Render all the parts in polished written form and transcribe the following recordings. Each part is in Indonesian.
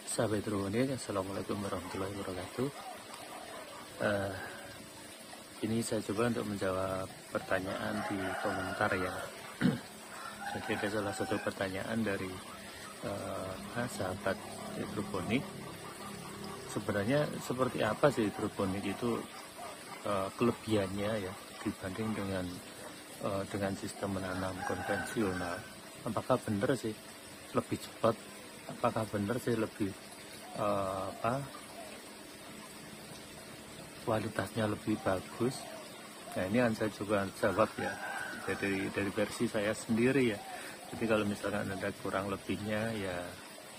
Sahabat Hidroponik, Assalamualaikum warahmatullahi wabarakatuh. Ini saya coba untuk menjawab pertanyaan di komentar ya. Jadi ada salah satu pertanyaan dari sahabat hidroponik. Sebenarnya seperti apa sih hidroponik itu, kelebihannya ya dibanding dengan sistem menanam konvensional? Apakah benar sih lebih cepat? Apakah benar sih lebih kualitasnya lebih bagus? Nah, ini yang saya coba jawab ya dari versi saya sendiri ya. Jadi kalau misalkan ada kurang lebihnya ya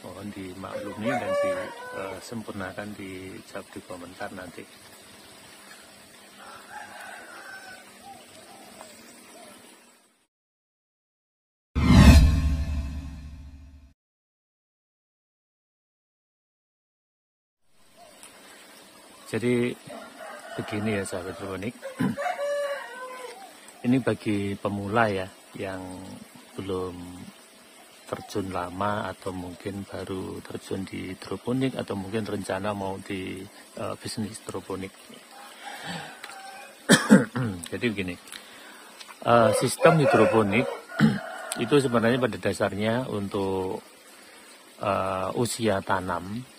mohon dimaklumi dan disempurnakan, dijawab di komentar nanti. Jadi begini ya sahabat hidroponik, ini bagi pemula ya yang belum terjun lama atau mungkin baru terjun di hidroponik atau mungkin rencana mau di bisnis hidroponik. Jadi begini, sistem hidroponik itu sebenarnya pada dasarnya untuk usia tanam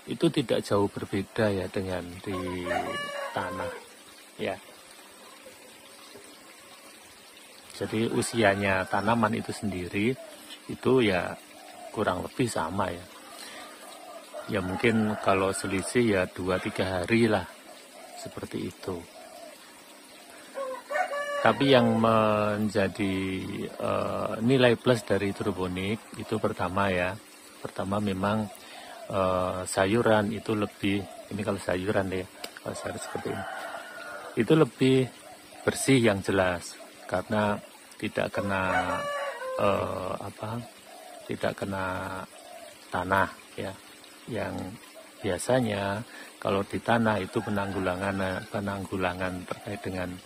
itu tidak jauh berbeda ya dengan di tanah ya. Jadi usianya tanaman itu sendiri itu ya kurang lebih sama ya. Ya mungkin kalau selisih ya 2-3 hari lah, seperti itu. Tapi yang menjadi nilai plus dari hidroponik itu pertama memang sayuran itu lebih, ini kalau sayuran ya, kalau sayuran seperti ini itu lebih bersih yang jelas karena tidak kena tidak kena tanah ya. Yang biasanya kalau di tanah itu penanggulangan terkait dengan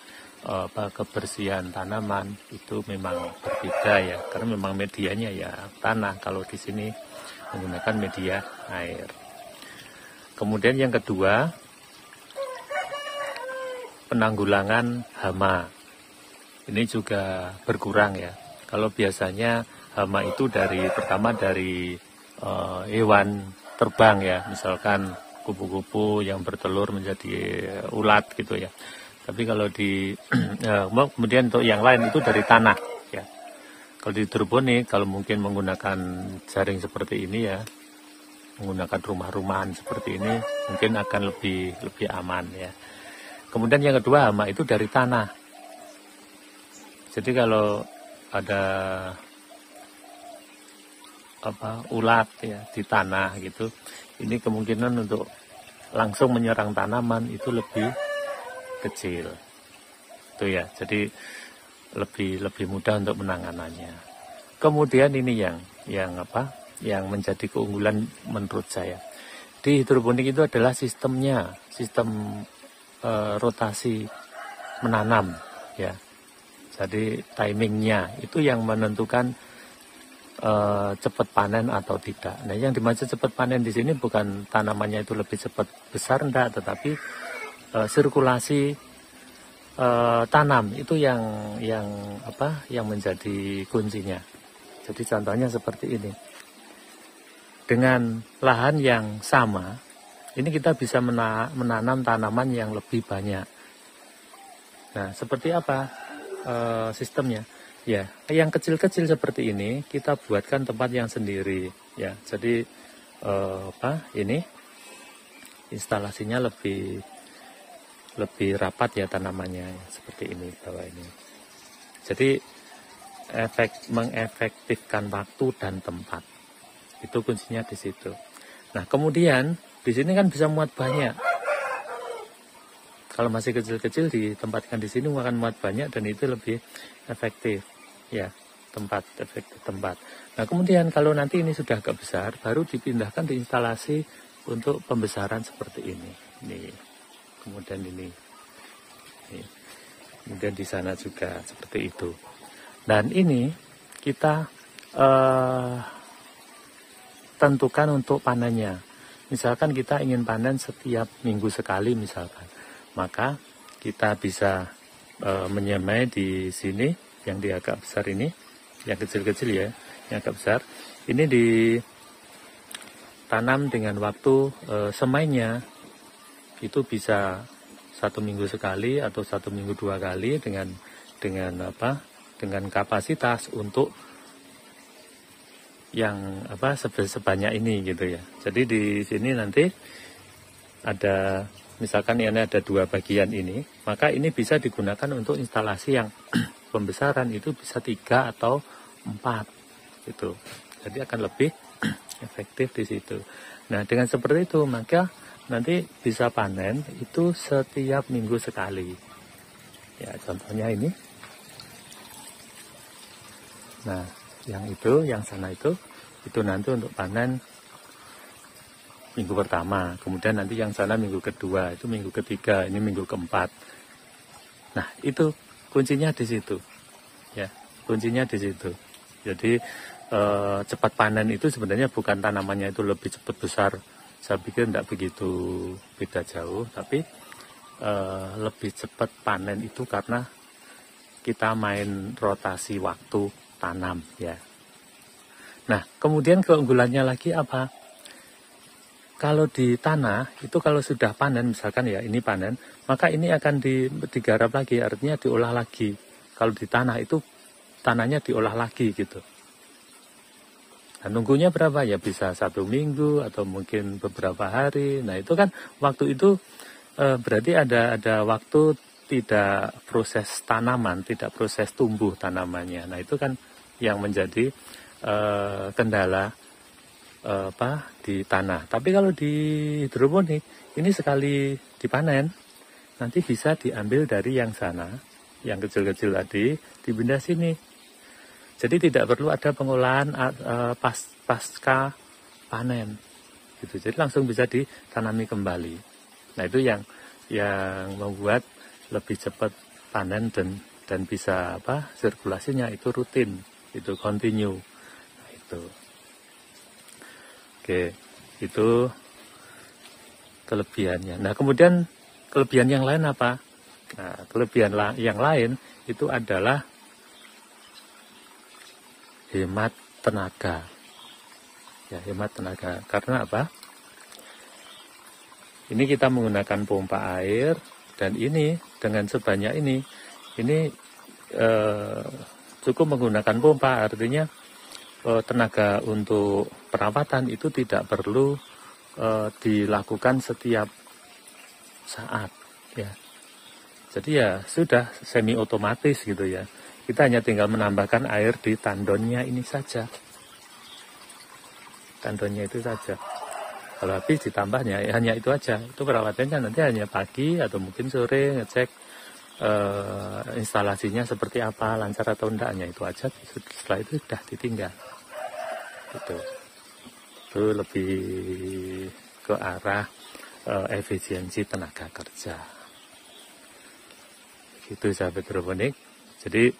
kebersihan tanaman itu memang berbeda ya, karena memang medianya ya tanah. Kalau di sini menggunakan media air. Kemudian yang kedua, penanggulangan hama. Ini juga berkurang ya. Kalau biasanya hama itu pertama dari hewan terbang ya, misalkan kupu-kupu yang bertelur menjadi ulat gitu ya. Tapi kalau kemudian untuk yang lain itu dari tanah ya. Kalau di hidroponik, kalau mungkin menggunakan jaring seperti ini ya, menggunakan rumah-rumahan seperti ini, mungkin akan lebih aman ya. Kemudian yang kedua, hama itu dari tanah. Jadi kalau ada ulat ya di tanah gitu, ini kemungkinan untuk langsung menyerang tanaman itu lebih kecil. Itu ya. Jadi lebih mudah untuk penanganannya. Kemudian ini yang menjadi keunggulan menurut saya di hidroponik itu adalah sistem rotasi menanam ya. Jadi timingnya itu yang menentukan cepat panen atau tidak. Nah, yang dimaksud cepat panen di sini bukan tanamannya itu lebih cepat besar enggak, tetapi sirkulasi tanam itu yang menjadi kuncinya. Jadi contohnya seperti ini. Dengan lahan yang sama, ini kita bisa menanam tanaman yang lebih banyak. Nah, seperti apa sistemnya? Ya, yang kecil-kecil seperti ini kita buatkan tempat yang sendiri. Ya, jadi ini instalasinya lebih rapat ya tanamannya seperti ini bawah ini. Jadi mengefektifkan waktu dan tempat itu kuncinya di situ. Nah kemudian di sini kan bisa muat banyak. Kalau masih kecil-kecil ditempatkan di sini akan muat banyak dan itu lebih efektif ya, efektif tempat. Nah kemudian kalau nanti ini sudah agak besar baru dipindahkan di instalasi untuk pembesaran seperti ini. Nih. Kemudian ini, kemudian di sana juga seperti itu. Dan ini kita tentukan untuk panennya. misalkan kita ingin panen setiap minggu sekali misalkan, maka kita bisa menyemai di sini yang di agak besar ini, yang kecil-kecil ya, yang agak besar. Ini ditanam dengan waktu semainya itu bisa 1 minggu sekali atau 1 minggu 2 kali dengan kapasitas untuk yang sebanyak ini gitu ya. Jadi di sini nanti ada, misalkan ini ada 2 bagian ini, maka ini bisa digunakan untuk instalasi yang pembesaran itu bisa 3 atau 4 gitu. Jadi akan lebih efektif di situ. Nah, dengan seperti itu maka nanti bisa panen itu setiap minggu sekali. Ya, contohnya ini. Nah, yang sana itu nanti untuk panen minggu pertama, kemudian nanti yang sana minggu kedua, itu minggu ketiga, ini minggu keempat. Nah, itu kuncinya di situ, ya, kuncinya di situ. Jadi cepat panen itu sebenarnya bukan tanamannya itu lebih cepat besar, saya pikir tidak begitu beda jauh, tapi lebih cepat panen itu karena kita main rotasi waktu tanam, ya. Nah, kemudian keunggulannya lagi apa? Kalau di tanah, itu kalau sudah panen, misalkan ya ini panen, maka ini akan digarap lagi, artinya diolah lagi. Kalau di tanah itu, tanahnya diolah lagi gitu. Nah, nunggunya berapa ya? Bisa 1 minggu atau mungkin beberapa hari. Nah, itu kan waktu itu berarti ada waktu tidak proses tanaman, tidak proses tumbuh tanamannya. Nah, itu kan yang menjadi kendala di tanah. Tapi kalau di hidroponik ini sekali dipanen nanti bisa diambil dari yang sana, yang kecil-kecil tadi dipindah sini. Jadi tidak perlu ada pengolahan pasca panen gitu. Jadi langsung bisa ditanami kembali. Nah, itu yang membuat lebih cepat panen dan bisa sirkulasinya itu rutin, itu continue. Nah, itu. Oke, itu kelebihannya. Nah, kemudian kelebihan yang lain apa? Nah, kelebihan yang lain itu adalah hemat tenaga. Ya, hemat tenaga. Karena apa? Ini kita menggunakan pompa air, dan ini dengan sebanyak ini cukup menggunakan pompa, artinya tenaga untuk perawatan itu tidak perlu dilakukan setiap saat, ya. Jadi ya sudah semi otomatis gitu ya. Kita hanya tinggal menambahkan air di tandonnya ini saja. Tandonnya itu saja. Kalau habis ditambahnya hanya itu aja. Itu perawatannya nanti hanya pagi atau mungkin sore ngecek instalasinya seperti apa, lancar atau enggaknya, itu aja. Setelah itu sudah ditinggal. Itu lebih ke arah efisiensi tenaga kerja. Itu sahabat hidroponik. Jadi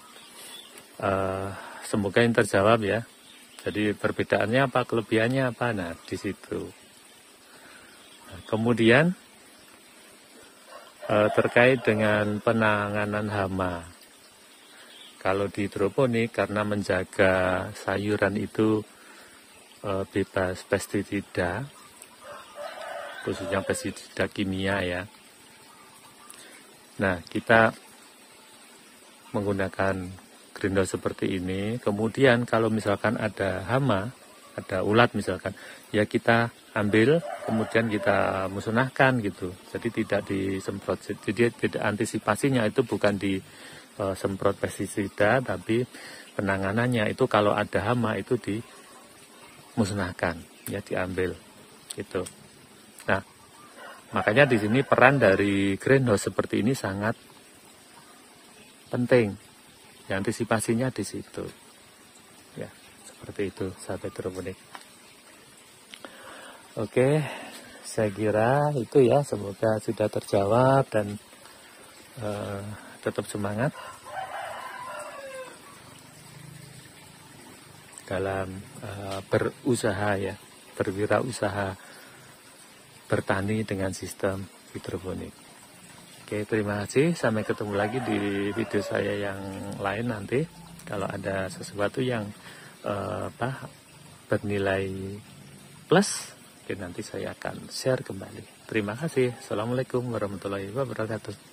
semoga yang terjawab ya. Jadi perbedaannya apa, kelebihannya apa? Nah, di situ. Nah, kemudian terkait dengan penanganan hama. Kalau di hidroponik karena menjaga sayuran itu bebas pestisida, khususnya pestisida kimia ya. Nah, kita menggunakan greenhouse seperti ini. Kemudian kalau misalkan ada hama, ada ulat misalkan, ya kita ambil, kemudian kita musnahkan gitu. Jadi tidak disemprot. Jadi tidak, antisipasinya itu bukan disemprot pestisida, tapi penanganannya itu kalau ada hama itu dimusnahkan, ya diambil gitu. Nah, makanya di sini peran dari greenhouse seperti ini sangat penting. Ya, antisipasinya di situ. Ya, seperti itu sahabat hidroponik. Oke, saya kira itu ya, semoga sudah terjawab dan tetap semangat dalam berusaha ya, berwirausaha bertani dengan sistem hidroponik. Oke, terima kasih. Sampai ketemu lagi di video saya yang lain nanti. Kalau ada sesuatu yang bernilai plus, nanti saya akan share kembali. Terima kasih. Assalamualaikum warahmatullahi wabarakatuh.